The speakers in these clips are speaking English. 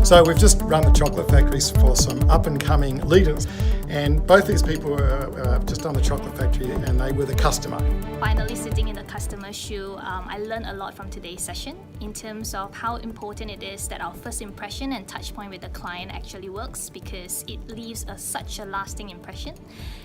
So we've just run the chocolate factories for some up-and-coming leaders, and both these people were just on the chocolate factory and they were the customer. Finally sitting in the customer's shoe, I learned a lot from today's session in terms of how important it is that our first impression and touch point with the client actually works, because it leaves such a lasting impression.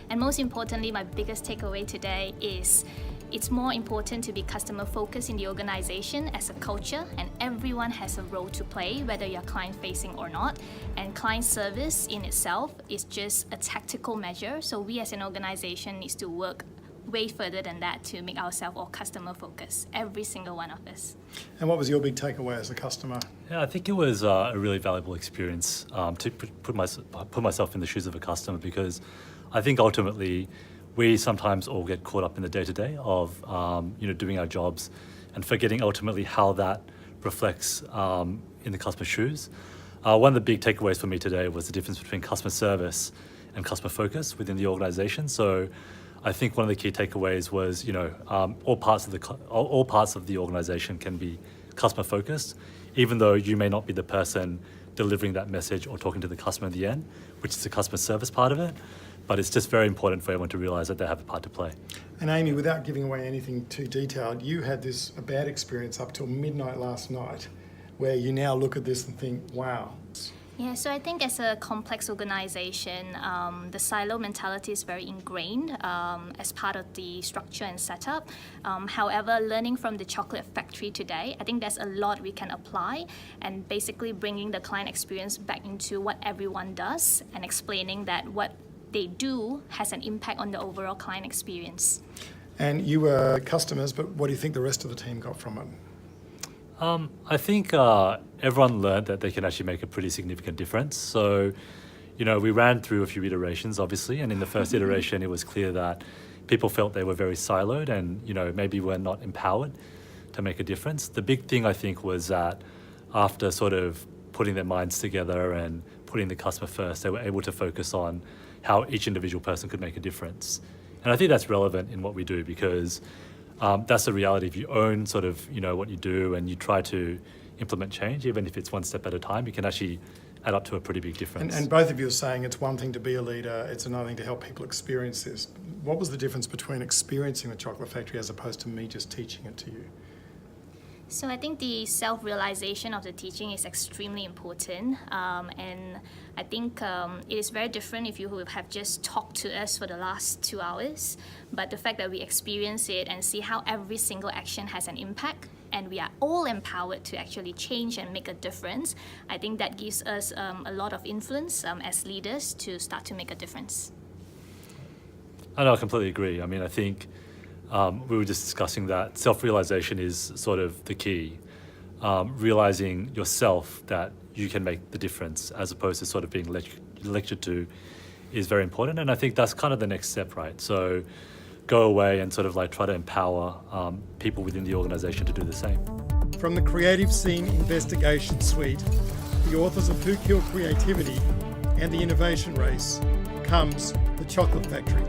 And most importantly, my biggest takeaway today is it's more important to be customer focused in the organization as a culture, and everyone has a role to play, whether you're client facing or not. And client service in itself is just a tactical measure. So we as an organization needs to work way further than that to make ourselves all customer focused, every single one of us. And what was your big takeaway as a customer? Yeah, I think it was a really valuable experience to put myself in the shoes of a customer, because I think ultimately we sometimes all get caught up in the day-to-day of doing our jobs and forgetting ultimately how that reflects in the customer's shoes. One of the big takeaways for me today was the difference between customer service and customer focus within the organization. So I think one of the key takeaways was, all parts of the organization can be customer focused, even though you may not be the person delivering that message or talking to the customer in the end, which is the customer service part of it. But it's just very important for everyone to realize that they have a part to play. And Amy, without giving away anything too detailed, you had a bad experience up till midnight last night, where you now look at this and think, wow. Yeah, so I think as a complex organization, the silo mentality is very ingrained as part of the structure and setup. However, learning from the chocolate factory today, I think there's a lot we can apply, and basically bringing the client experience back into what everyone does and explaining that what they do has an impact on the overall client experience. And you were customers, but what do you think the rest of the team got from it? I think everyone learned that they can actually make a pretty significant difference. So, we ran through a few iterations, obviously, and in the first iteration, it was clear that people felt they were very siloed and, maybe were not empowered to make a difference. The big thing, I think, was that after sort of putting their minds together and putting the customer first, they were able to focus on how each individual person could make a difference. And I think that's relevant in what we do, because that's the reality. If you own sort of, what you do and you try to implement change, even if it's one step at a time, you can actually add up to a pretty big difference. And both of you are saying it's one thing to be a leader, it's another thing to help people experience this. What was the difference between experiencing the chocolate factory as opposed to me just teaching it to you? So I think the self-realization of the teaching is extremely important, and I think it is very different if you have just talked to us for the last 2 hours, but the fact that we experience it and see how every single action has an impact, and we are all empowered to actually change and make a difference, I think that gives us a lot of influence as leaders to start to make a difference. I completely agree. I mean, I think we were just discussing that self-realization is sort of the key. Realizing yourself that you can make the difference as opposed to sort of being lectured to is very important. And I think that's kind of the next step, right? So go away and sort of try to empower people within the organization to do the same. From the Creative Scene Investigation Suite, the authors of Who Killed Creativity and the Innovation Race, comes The Chocolate Factory.